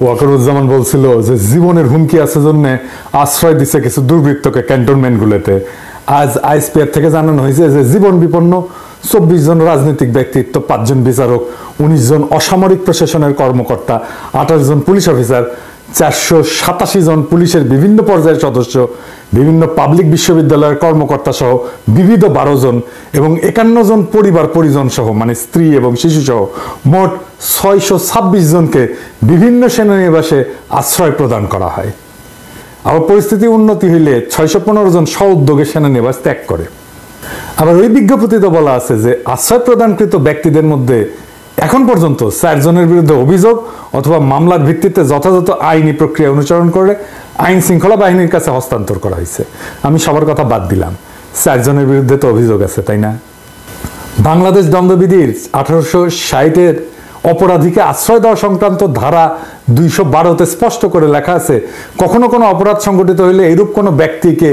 ওয়াকারুজ্জামান বলছিল যে জীবনের হুমকি আছে জন্য আশ্রয় দিচ্ছে কিছু দুর্বৃত্তকে ক্যান্টনমেন্টগুলোতে। আজ আইএসপিআর থেকে জানানো হয়েছে যে জীবন বিপন্ন 24 জন রাজনৈতিক ব্যক্তিত্ব, 5 জন বিচারক, 19 জন অসামরিক প্রশাসনের কর্মকর্তা, 28 জন পুলিশ অফিসার, 487 জন পুলিশের বিভিন্ন পর্যায়ের সদস্য, বিভিন্ন পাবলিক বিশ্ববিদ্যালয়ের কর্মকর্তা সহ বিবিধ 12 জন এবং 51 জন পরিবার পরিজন সহ মানে স্ত্রী এবং শিশু সহ মোট 626 জনকে বিভিন্ন সেনানিবাসে আশ্রয় প্রদান করা হয়। আবার পরিস্থিতি উন্নতি হইলে 615 জন স্ব উদ্যোগে সেনানিবাস ত্যাগ করে। আবার ওই বিজ্ঞপ্তিতে বলা আছে যে আশ্রয় প্রদানকৃত ব্যক্তিদের মধ্যে এখন পর্যন্ত 4 জনের বিরুদ্ধে অভিযোগ অথবা মামলার ভিত্তিতে যথাযথ আইনি প্রক্রিয়া অনুসরণ করে আইন শৃঙ্খলা বাহিনীর কাছে হস্তান্তর করা হয়েছে। আমি সবার কথা বাদ দিলাম, 4 জনের বিরুদ্ধে তো অভিযোগ আছে, তাই না? বাংলাদেশ দণ্ডবিধির 1860-এর অপরাধীকে আশ্রয় দেওয়া সংক্রান্ত ধারা 212-তে স্পষ্ট করে লেখা আছে, কখনো কোনো অপরাধ সংঘটিত হইলে এরূপ কোনো ব্যক্তিকে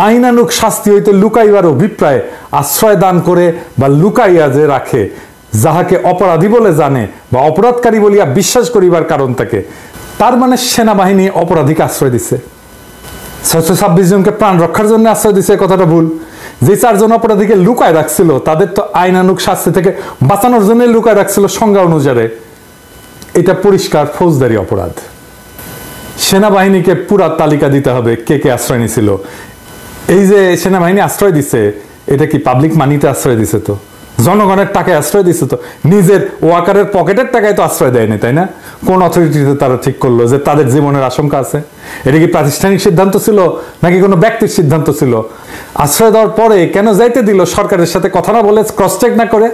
আইনানুগ শাস্তি হইতে লুকাইবার অভিপ্রায় আশ্রয় দান করে বা লুকাইয়া যে রাখে, যাহাকে অপরাধী বলে জানে বা অপরাধকারী বলিয়া বিশ্বাস করিবার কারণ থাকে, তার মানে সেনাবাহিনী অপরাধীকে আশ্রয় দিচ্ছে। 626 জনকে প্রাণ রক্ষার জন্য আশ্রয় দিচ্ছে, কথাটা ভুল। যে 4 জন অপরাধীকে লুকায় রাখছিল তাদের তো আইনানুগ শাস্তি থেকে বাঁচানোর জন্য লুকায় রাখছিল সংজ্ঞা অনুসারে। এটা পরিষ্কার ফৌজদারি অপরাধ। সেনাবাহিনীকে পুরা তালিকা দিতে হবে কে কে আশ্রয় নিছিল। এই যে সেনাবাহিনী আশ্রয় দিচ্ছে, এটা কি পাবলিক মানিতে আশ্রয় দিছে? তো জনগণের টাকায় আশ্রয় দিচ্ছে, তো নিজের ওয়াকারের পকেটের টাকায় তো আশ্রয় দেয়নি, তাই না? কোন অথরিটিতে তারা ঠিক করলো যে তাদের জীবনের আশঙ্কা আছে? এটা কি প্রাতিষ্ঠানিক সিদ্ধান্ত ছিল নাকি কোনো ব্যক্তির সিদ্ধান্ত ছিল? আশ্রয় দেওয়ার পরে কেন যাইতে দিল সরকারের সাথে কথা না বলে, ক্রস চেক না করে?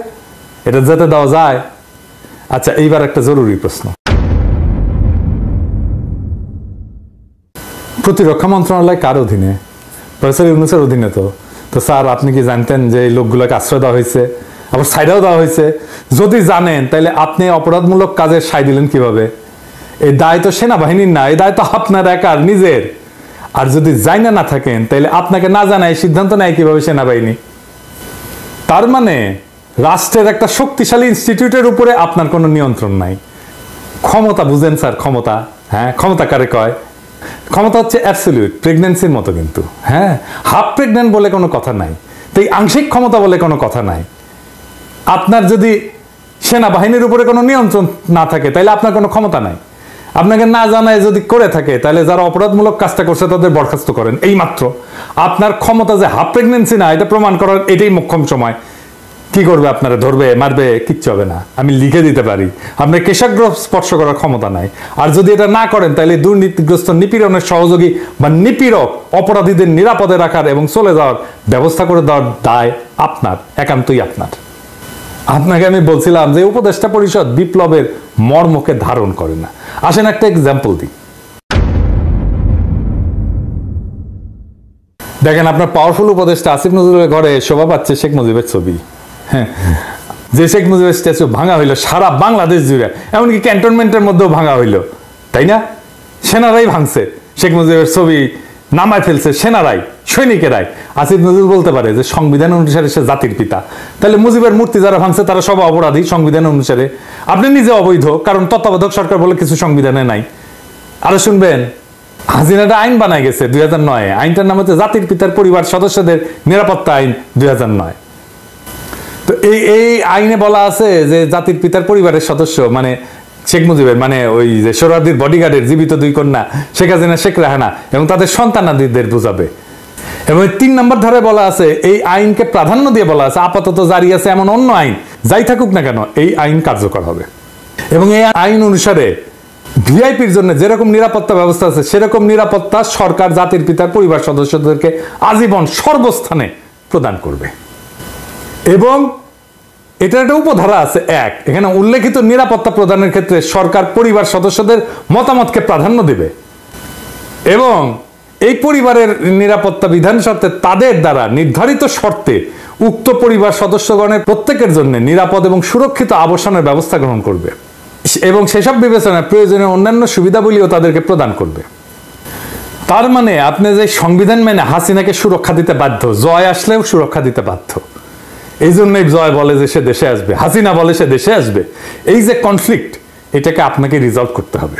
এটা যেতে দেওয়া যায়? আচ্ছা, এইবার একটা জরুরি প্রশ্ন। প্রতিরক্ষা মন্ত্রণালয় কার অধীনে? প্রফেসর ইউনূসের অধীনে। তো স্যার, আপনি কি জানতেন যে এই লোকগুলোকে আশ্রয় দেওয়া হয়েছে, আবার সাইডাও দেওয়া হয়েছে? যদি জানেন তাহলে আপনি অপরাধমূলক কাজে সাই দিলেন কিভাবে? এই দায় তো সেনাবাহিনীর না, এই দায় তো আপনার একার নিজের। আর যদি জানা না থাকেন তাহলে আপনাকে না জানায় সিদ্ধান্ত নেয় কিভাবে সেনাবাহিনী? তার মানে রাষ্ট্রের একটা শক্তিশালী ইনস্টিটিউটের উপরে আপনার কোনো নিয়ন্ত্রণ নাই। ক্ষমতা বুঝেন স্যার? ক্ষমতা, হ্যাঁ, ক্ষমতা কারে কয়? ক্ষমতা হচ্ছে অ্যাবসলিউট, প্রেগন্যান্সির মতো কিন্তু। হ্যাঁ, হাফ প্রেগন্যান্ট বলে কোনো কথা নাই, তাই আংশিক ক্ষমতা বলে কোনো কথা নাই। আপনার যদি সেনাবাহিনীর উপরে কোনো নিয়ন্ত্রণ না থাকে তাহলে আপনার কোনো ক্ষমতা নাই। আপনাকে না জানায় যদি করে থাকে তাহলে যারা অপরাধমূলক কাজটা করছে তাদের বরখাস্ত করেন, এই মাত্র। আপনার ক্ষমতা যে হাফ প্রেগন্যান্সি না এটা প্রমাণ করার এটাই মোক্ষম সময়। কি করবে? আপনারা ধরবে, মারবে? কিচ্ছু হবে না, আমি লিখে দিতে পারি। আপনার কেশাগ্র স্পর্শ করার ক্ষমতা নাই। আর যদি এটা না করেন তাহলে দুর্নীতিগ্রস্ত নিপীড়নের সহযোগী বা নিপীড়ক অপরাধীদের নিরাপদে রাখার এবং চলে যাওয়ার ব্যবস্থা করে দেওয়ার দায় আপনার, একান্তই আপনার। আপনাকে আমি বলছিলাম যে উপদেষ্টা পরিষদ বিপ্লবের মর্মকে ধারণ করে না। আসেন একটা এক্সাম্পল দিই। দেখেন, আপনার পাওয়ারফুল উপদেষ্টা আসিফ নজরুলের ঘরে শোভা পাচ্ছে শেখ মুজিবের ছবি। হ্যাঁ, যে শেখ মুজিবের স্ট্যাচু ভাঙা হইলো সারা বাংলাদেশ জুড়ে, এমনকি ক্যান্টনমেন্টের মধ্যেও ভাঙা হইলো, তাই না? সেনারাই ভাঙছে, শেখ মুজিবের ছবি নামায় ফেলছে সেনারাই, সৈনিকেরাই। আসিফ নজরুল বলতে পারে যে সংবিধান অনুসারে সে জাতির পিতা, তাহলে মুজিবের মূর্তি যারা ভাঙছে তারা সব অপরাধী সংবিধান অনুসারে। আপনি নিজে অবৈধ, কারণ তত্ত্বাবধায়ক সরকার বলে কিছু সংবিধানে নাই। আরো শুনবেন, হাসিনাটা আইন বানায় গেছে 2009-এ, আইনটার নাম হচ্ছে জাতির পিতার পরিবার সদস্যদের নিরাপত্তা আইন 2009। তো এই আইনে বলা আছে যে জাতির পিতার পরিবারের সদস্য মানে শেখ মুজিবের, মানে ওই যে সোহরাওয়ার্দীর বডিগার্ডের জীবিত 2 কন্যা শেখ হাসিনা, শেখ রেহানা এবং তাদের সন্তানাদিদের বোঝাবে। এবং 3 নম্বর ধারায় বলা আছে, এই আইনকে প্রাধান্য দিয়ে বলা আছে আপাতত জারি আছে এমন অন্য আইন যাই থাকুক না কেন এই আইন কার্যকর হবে। এবং এই আইন অনুসারে ভিআইপির জন্য যেরকম নিরাপত্তা ব্যবস্থা আছে সেরকম নিরাপত্তা সরকার জাতির পিতার পরিবার সদস্যদেরকে আজীবন সর্বস্থানে প্রদান করবে। এবং এটার একটা উপধারা আছে 1, এখানে উল্লেখিত নিরাপত্তা প্রদানের ক্ষেত্রে সরকার পরিবার সদস্যদের মতামতকে প্রাধান্য দেবে এবং এই পরিবারের নিরাপত্তা বিধান শর্তে তাদের দ্বারা নির্ধারিত শর্তে উক্ত পরিবার সদস্যগণের প্রত্যেকের জন্য নিরাপদ এবং সুরক্ষিত আবাসনের ব্যবস্থা গ্রহণ করবে এবং সেসব বিবেচনায় প্রয়োজনীয় অন্যান্য সুবিধাবলীও তাদেরকে প্রদান করবে। তার মানে আপনি যে সংবিধান মেনে হাসিনাকে সুরক্ষা দিতে বাধ্য, জয় আসলেও সুরক্ষা দিতে বাধ্য। এই জন্যই জয় বলে যে সে দেশে আসবে, হাসিনা বলে সে দেশে আসবে। এই যে কনফ্লিক্ট, এটাকে আপনাকে রিজলভ করতে হবে।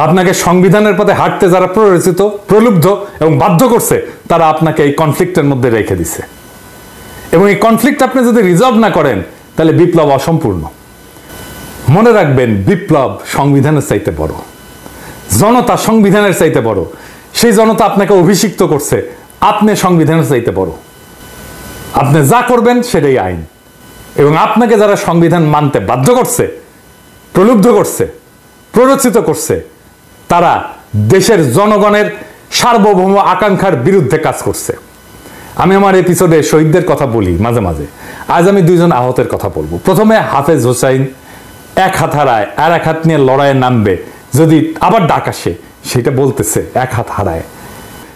আপনাকে সংবিধানের পথে হাঁটতে যারা প্ররোচিত, প্রলুব্ধ এবং বাধ্য করছে, তারা আপনাকে এই কনফ্লিক্টের মধ্যে রেখে দিছে। এবং এই কনফ্লিক্ট আপনি যদি রিজলভ না করেন, তাহলে বিপ্লব অসম্পূর্ণ। মনে রাখবেন, বিপ্লব সংবিধানের চাইতে বড়, জনতা সংবিধানের চাইতে বড়। সেই জনতা আপনাকে অভিষিক্ত করছে, আপনি সংবিধানের চাইতে বড়। আপনি যা করবেন সেটাই আইন। এবং আপনাকে যারা সংবিধান মানতে বাধ্য করছে, প্রলুব্ধ করছে, প্ররোচিত করছে, তারা দেশের জনগণের সার্বভৌম আকাঙ্ক্ষার বিরুদ্ধে কাজ করছে। আমি আমার এপিসোডে শহীদদের কথা বলি মাঝে মাঝে। আজ আমি দুইজন আহতের কথা বলবো। প্রথমে হাফেজ হোসাইন এক হাত হারায় আর এক হাত নিয়ে লড়াইয়ে নামবে, যদি আবার ডাক আসে সেটা বলতেছে এক হাত হারায়।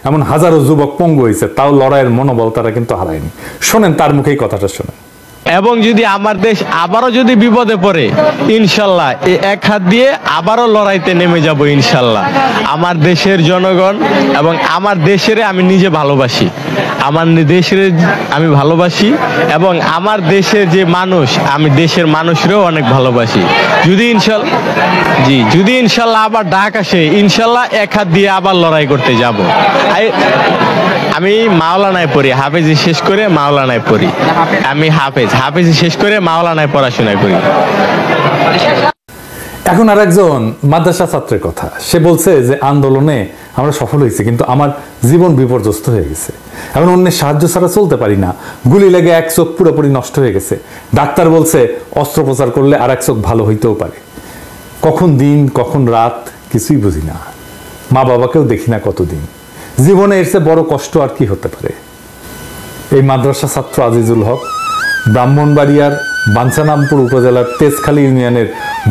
এমন হাজারো যুবক পঙ্গু হয়েছে, তাও লড়াইয়ের মনোবল তারা কিন্তু হারায়নি। শোনেন তার মুখেই কথাটা শোনেন। এবং যদি আমার দেশ আবারও যদি বিপদে পড়ে, ইনশাল্লাহ এই এক হাত দিয়ে আবারও লড়াইতে নেমে যাব ইনশাল্লাহ। আমার দেশের জনগণ এবং আমার দেশের আমি নিজে ভালোবাসি, আমার দেশের আমি ভালোবাসি, এবং আমার দেশের যে মানুষ, আমি দেশের মানুষরেও অনেক ভালোবাসি। যদি ইনশাল্লাহ আবার ডাক আসে, ইনশাল্লাহ এক হাত দিয়ে আবার লড়াই করতে যাব। আমি মাওলানায় পড়ি, হাফেজি শেষ করে মাওলানায় পড়ি। আমি হাফেজি শেষ করে মাওলানায় পড়াশোনা করি। এখন আর একজন মাদ্রাসা ছাত্রের কথা। সে বলছে যে আন্দোলনে আমরা সফল হয়েছি, কিন্তু আমার জীবন বিপর্যস্ত হয়ে গেছে। এখন অন্যের সাহায্য ছাড়া চলতে পারি না। গুলি লেগে এক চোখ পুরোপুরি নষ্ট হয়ে গেছে। ডাক্তার বলছে অস্ত্রোপচার করলে আর এক চোখ ভালো হইতেও পারে। কখন দিন কখন রাত কিছুই বুঝি না। মা বাবাকেও দেখি না কতদিন। জীবনে এর চেয়ে বড় কষ্ট আর কি হতে পারে। এই মাদ্রাসা ছাত্র আজিজুল হক ব্রাহ্মণবাড়িয়ার বাঞ্ছারামপুর উপজেলার তেজখালী ইউনিয়নের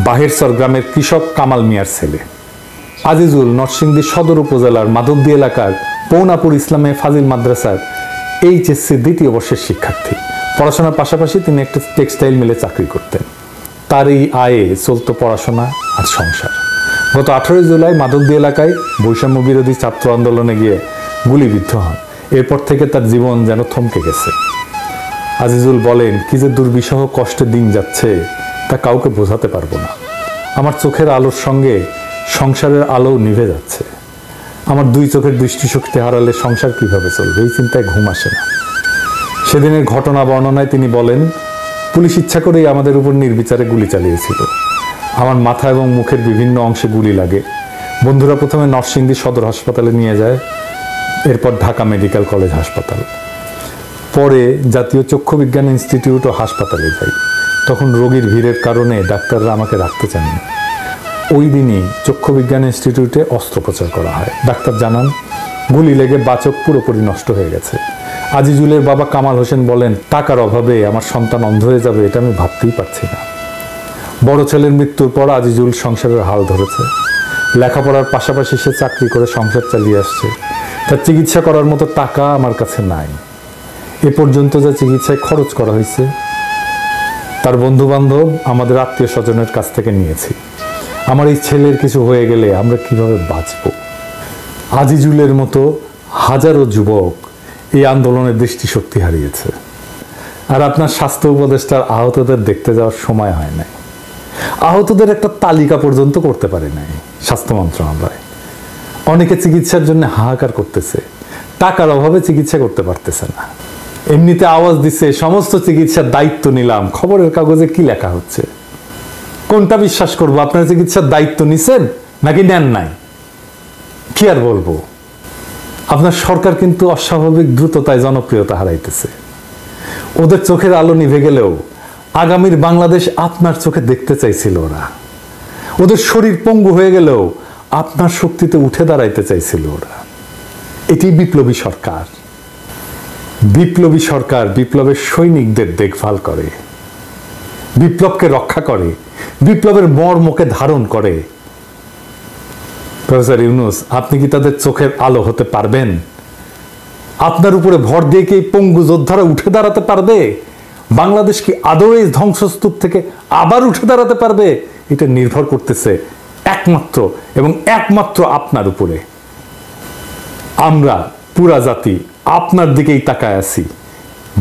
বাহিরসর গ্রামের কৃষক কামাল মিয়ার ছেলে। আজিজুল নরসিংদী সদর উপজেলার মাধবদী এলাকার পৌনাপুর ইসলামে ফাজিল মাদ্রাসার এইচএসসি দ্বিতীয় বর্ষের শিক্ষার্থী। পড়াশোনার পাশাপাশি তিনি একটা টেক্সটাইল মিলে চাকরি করতেন। তার এই আয়ে চলত পড়াশোনা আর সংসার। গত 18 জুলাই মাধবদী এলাকায় বৈষম্য বিরোধী ছাত্র আন্দোলনে গিয়ে গুলিবিদ্ধ হন। এরপর থেকে তার জীবন যেন থমকে গেছে। আজিজুল বলেন, কি যে দুর্বিষহ কষ্টে দিন যাচ্ছে তা কাউকে বোঝাতে পারবো না। আমার চোখের আলোর সঙ্গে সংসারের আলো নিভে যাচ্ছে। আমার দুই চোখের দৃষ্টিশক্তি হারালে সংসার কিভাবে চলবে, এই চিন্তায় ঘুম আসে না। সেদিনের ঘটনা বর্ণনায় তিনি বলেন, পুলিশ ইচ্ছা করেই আমাদের উপর নির্বিচারে গুলি চালিয়েছিল। আমার মাথা এবং মুখের বিভিন্ন অংশে গুলি লাগে। বন্ধুরা প্রথমে নরসিংদী সদর হাসপাতালে নিয়ে যায়, এরপর ঢাকা মেডিকেল কলেজ হাসপাতাল, পরে জাতীয় চক্ষু বিজ্ঞান ইনস্টিটিউট ও হাসপাতালে যাই। তখন রোগীর ভিড়ের কারণে ডাক্তাররা আমাকে রাখতে চাননি। ওই দিনই চক্ষু বিজ্ঞান ইনস্টিটিউটে অস্ত্রোপচার করা হয়। ডাক্তার জানান গুলি লেগে বাচক পুরোপুরি নষ্ট হয়ে গেছে। আজিজুলের বাবা কামাল হোসেন বলেন, টাকার অভাবে আমার সন্তান অন্ধ হয়ে যাবে এটা আমি ভাবতেই পারছি না। বড় ছেলের মৃত্যুর পর আজিজুল সংসারের হাল ধরেছে। লেখাপড়ার পাশাপাশি সে চাকরি করে সংসার চালিয়ে আসছে। তার চিকিৎসা করার মতো টাকা আমার কাছে নাই। এ পর্যন্ত যা চিকিৎসায় খরচ করা হয়েছে তার বন্ধু বান্ধব, আমাদের আত্মীয় স্বজনের কাছ থেকে নিয়েছি। আমার এই ছেলের কিছু হয়ে গেলে আমরা কিভাবে বাঁচব? আজিজুলের মতো হাজারো যুবক এই আন্দোলনের দৃষ্টিশক্তি হারিয়েছে। আর আপনার স্বাস্থ্য উপদেষ্টার আহতদের দেখতে যাওয়ার সময় হয় নাই। আহতদের একটা তালিকা পর্যন্ত করতে পারে নাই স্বাস্থ্য মন্ত্রণালয়। অনেকে চিকিৎসার জন্য হাহাকার করতেছে, টাকার অভাবে চিকিৎসা করতে পারতেছে না। এমনিতে আওয়াজ দিচ্ছে সমস্ত চিকিৎসার দায়িত্ব নিলাম। খবরের কাগজে কি লেখা হচ্ছে? কোনটা বিশ্বাস করবো? আপনার চিকিৎসার দায়িত্ব নিছেন নাকি নেন নাই? কি আর বলবো। আপনার সরকার কিন্তু অস্বাভাবিক দ্রুততায় জনপ্রিয়তা হারাইতেছে। ওদের চোখের আলো নিভে গেলেও আগামীর বাংলাদেশ আপনার চোখে দেখতে চাইছিল ওরা। ওদের শরীর পঙ্গু হয়ে গেলেও আপনার শক্তিতে উঠে দাঁড়াইতে চাইছিল ওরা। এটি বিপ্লবী সরকার। বিপ্লবী সরকার বিপ্লবের সৈনিকদের দেখভাল করে, বিপ্লবকে রক্ষা করে, বিপ্লবের মর্মকে ধারণ করে। প্রফেসর ইউনূস, আপনি কি তাদের চোখের আলো হতে পারবেন? আপনার উপরে ভর দিয়ে কি পঙ্গু যোদ্ধারা উঠে দাঁড়াতে পারবে? বাংলাদেশ কি আদৌ এই ধ্বংসস্তূপ থেকে আবার উঠে দাঁড়াতে পারবে? এটা নির্ভর করতেছে একমাত্র এবং একমাত্র আপনার উপরে। আমরা পুরা জাতি আপনার দিকেই তাকায় আছি।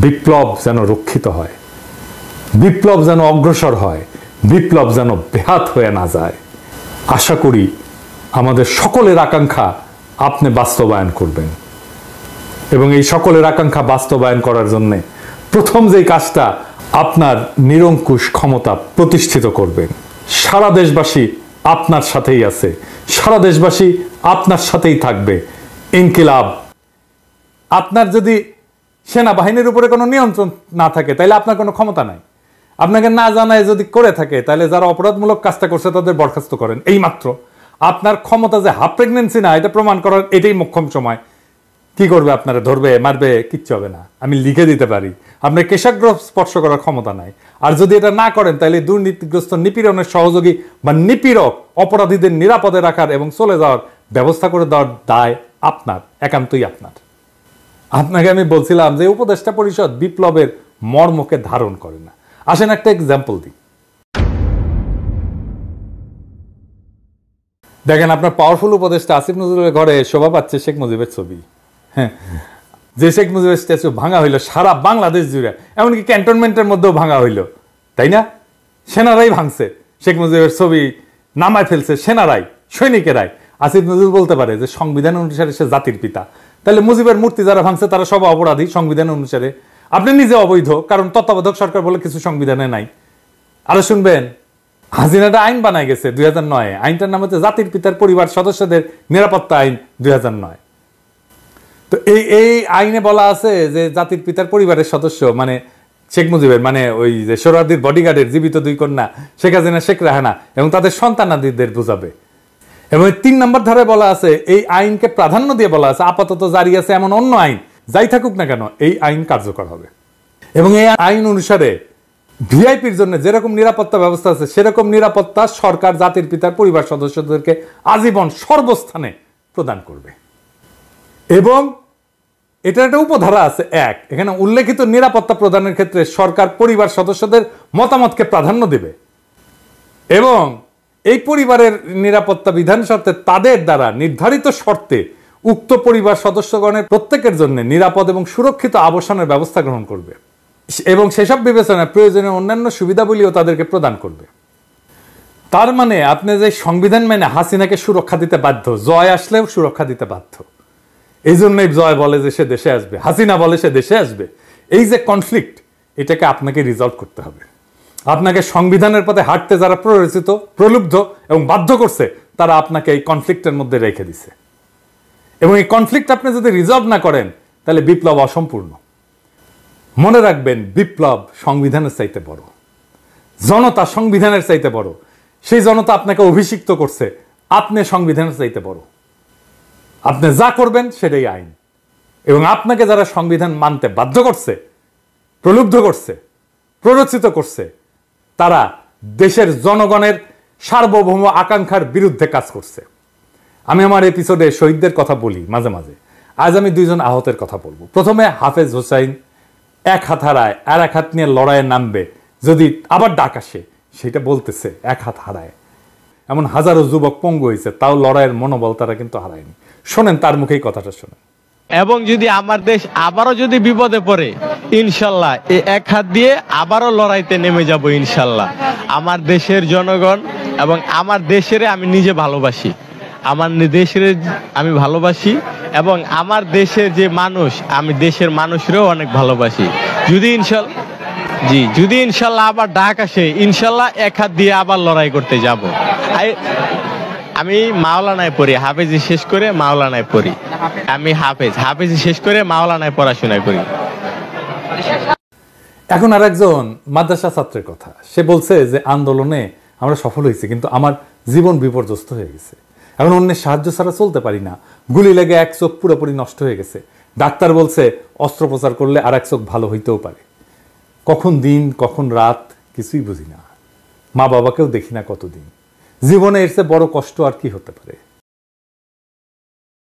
বিপ্লব যেন রক্ষিত হয়, বিপ্লব যেন অগ্রসর হয়, বিপ্লব যেন বেহাত হয়ে না যায়। আশা করি আমাদের সকলের আকাঙ্ক্ষা আপনি বাস্তবায়ন করবেন এবং এই সকলের আকাঙ্ক্ষা বাস্তবায়ন করার জন্য প্রথম যে কাজটা আপনার নিরঙ্কুশ ক্ষমতা প্রতিষ্ঠিত করবেন। সারা দেশবাসী আপনার সাথেই আছে, সারা দেশবাসী আপনার সাথেই থাকবে। ইনকিলাব, আপনার যদি সেনাবাহিনীর উপরে কোনো নিয়ন্ত্রণ না থাকে তাহলে আপনার কোনো ক্ষমতা নাই। আপনাকে না জানায় যদি করে থাকে তাহলে যারা অপরাধমূলক কাজটা করছে তাদের বরখাস্ত করেন। এইমাত্র আপনার ক্ষমতা যে হাফ প্রেগনেন্সি না এটা প্রমাণ করার এটাই মোক্ষম সময়। কি করবে? আপনারা ধরবে, মারবে, কিচ্ছু হবে না। আমি লিখে দিতে পারি, আপনার কেশাগ্র স্পর্শ করার ক্ষমতা নাই। আর যদি এটা না করেন তাহলে দুর্নীতিগ্রস্ত নিপীড়নের সহযোগী বা নিপীড়ক অপরাধীদের নিরাপদে রাখার এবং চলে যাওয়ার ব্যবস্থা করে দেওয়ার দায় আপনার, একান্তই আপনার। আপনাকে আমি বলছিলাম যে উপদেষ্টা পরিষদ বিপ্লবের মর্মকে ধারণ করে না। আসেন একটা এক্সাম্পল দিই। দেখেন, আপনার পাওয়ারফুল উপদেষ্টা আসিফ নজরুলের ঘরে শোভা পাচ্ছে শেখ মুজিবের ছবি। হ্যাঁ, যে শেখ মুজিবের স্ট্যাচু ভাঙা হইলো সারা বাংলাদেশ জুড়ে, এমনকি ক্যান্টনমেন্টের মধ্যেও ভাঙা হইলো, তাই না? সেনারাই ভাঙছে, শেখ মুজিবের ছবি নামায় ফেলছে সেনারাই, সৈনিকেরাই। আসিফ নজরুল বলতে পারে যে সংবিধান অনুসারে সে জাতির পিতা, তাহলে মুজিবের মূর্তি যারা ভাঙছে তারা সব অপরাধী সংবিধান অনুসারে। আপনি নিজে অবৈধ, কারণ তত্ত্বাবধায়ক সরকার বলে কিছু সংবিধানে নাই। আরো শুনবেন, হাসিনাটা আইন বানায় গেছে 2009। আইনটার নাম হচ্ছে জাতির পিতার পরিবার সদস্যদের নিরাপত্তা আইন 2009। তো এই আইনে বলা আছে যে জাতির পিতার পরিবারের সদস্য মানে শেখ মুজিবের, মানে ওই যে সোহরাওয়ার্দীর বডিগার্ডের জীবিত 2 কন্যা শেখ হাসিনা, শেখ রেহানা এবং তাদের সন্তানাদিদের বোঝাবে। এবং 3 নম্বর ধারে বলা আছে, এই আইনকে প্রাধান্য দিয়ে বলা আছে আপাতত জারি আছে এমন অন্য আইন যাই থাকুক না কেন এই আইন কার্যকর হবে। এবং এই আইন অনুসারে ভিআইপির জন্য যেরকম নিরাপত্তা ব্যবস্থা আছে সেরকম নিরাপত্তা সরকার জাতির পিতার পরিবার সদস্যদেরকে আজীবন সর্বস্থানে প্রদান করবে। এবং এটা একটা উপধারা আছে 1, এখানে উল্লেখিত নিরাপত্তা প্রদানের ক্ষেত্রে সরকার পরিবার সদস্যদের মতামতকে প্রাধান্য দেবে এবং এই পরিবারের নিরাপত্তা বিধান স্বার্থে তাদের দ্বারা নির্ধারিত শর্তে উক্ত পরিবার সদস্যগণের প্রত্যেকের জন্য নিরাপদ এবং সুরক্ষিত আবাসনের ব্যবস্থা গ্রহণ করবে এবং সেসব বিবেচনায় প্রয়োজনীয় অন্যান্য সুবিধাবলীও তাদেরকে প্রদান করবে। তার মানে আপনি যে সংবিধান মেনে হাসিনাকে সুরক্ষা দিতে বাধ্য, জয় আসলেও সুরক্ষা দিতে বাধ্য। এই জন্যই জয় বলে যে সে দেশে আসবে, হাসিনা বলে সে দেশে আসবে। এই যে কনফ্লিক্ট, এটাকে আপনাকে রিজলভ করতে হবে। আপনাকে সংবিধানের পথে হাঁটতে যারা প্ররোচিত, প্রলুব্ধ এবং বাধ্য করছে তারা আপনাকে এই কনফ্লিক্টের মধ্যে রেখে দিছে। এবং এই কনফ্লিক্ট আপনি যদি রিজলভ না করেন তাহলে বিপ্লব অসম্পূর্ণ। মনে রাখবেন, বিপ্লব সংবিধানের চাইতে বড়, জনতা সংবিধানের চাইতে বড়। সেই জনতা আপনাকে অভিষিক্ত করছে, আপনি সংবিধানের চাইতে বড়। আপনি যা করবেন সেটাই আইন। এবং আপনাকে যারা সংবিধান মানতে বাধ্য করছে, প্রলুব্ধ করছে, প্ররোচিত করছে, তারা দেশের জনগণের সার্বভৌম আকাঙ্ক্ষার বিরুদ্ধে কাজ করছে। আমি আমার এপিসোডে শহীদদের কথা বলি মাঝে মাঝে। আজ আমি 2 জন আহতের কথা বলবো। প্রথমে হাফেজ হোসাইন, 1 হাত হারায় আর 1 হাত নিয়ে লড়াইয়ে নামবে, যদি আবার ডাক আসে সেটা বলতেছে 1 হাত হারায়। এমন হাজারো যুবক পঙ্গু হয়েছে, তাও লড়াইয়ের মনোবল তারা কিন্তু হারায়নি। শোনেন তার মুখেই কথাটা শোনেন। এবং যদি আমার দেশ আবারও যদি বিপদে পড়ে, ইনশাল্লাহ এই 1 হাত দিয়ে আবারও লড়াইতে নেমে যাব ইনশাল্লাহ। আমার দেশের জনগণ এবং আমার দেশের আমি নিজে ভালোবাসি, আমার দেশের আমি ভালোবাসি এবং আমার দেশের যে মানুষ, আমি দেশের মানুষেরও অনেক ভালোবাসি। যদি ইনশাল্লাহ আবার ডাক আসে, ইনশাল্লাহ 1 হাত দিয়ে আবার লড়াই করতে যাব। আমি মাওলানায় পড়ি, হাফেজি শেষ করে মাওলানায় পড়ি। আমি হাফেজি শেষ করে মাওলানায় পড়াশোনা করি। এখন আর একজন মাদ্রাসা ছাত্রের কথা, সে বলছে যে আন্দোলনে আমরা সফল হয়েছি কিন্তু আমার জীবন বিপর্যস্ত হয়ে গেছে। এখন অন্যের সাহায্য ছাড়া চলতে পারি না, গুলি লেগে 1 চোখ পুরোপুরি নষ্ট হয়ে গেছে। ডাক্তার বলছে অস্ত্রোপচার করলে আর 1 চোখ ভালো হইতেও পারে। কখন দিন কখন রাত কিছুই বুঝি না, মা বাবাকেও দেখি না কতদিন। জীবনে এর চেয়ে বড় কষ্ট আর কি হতে পারে?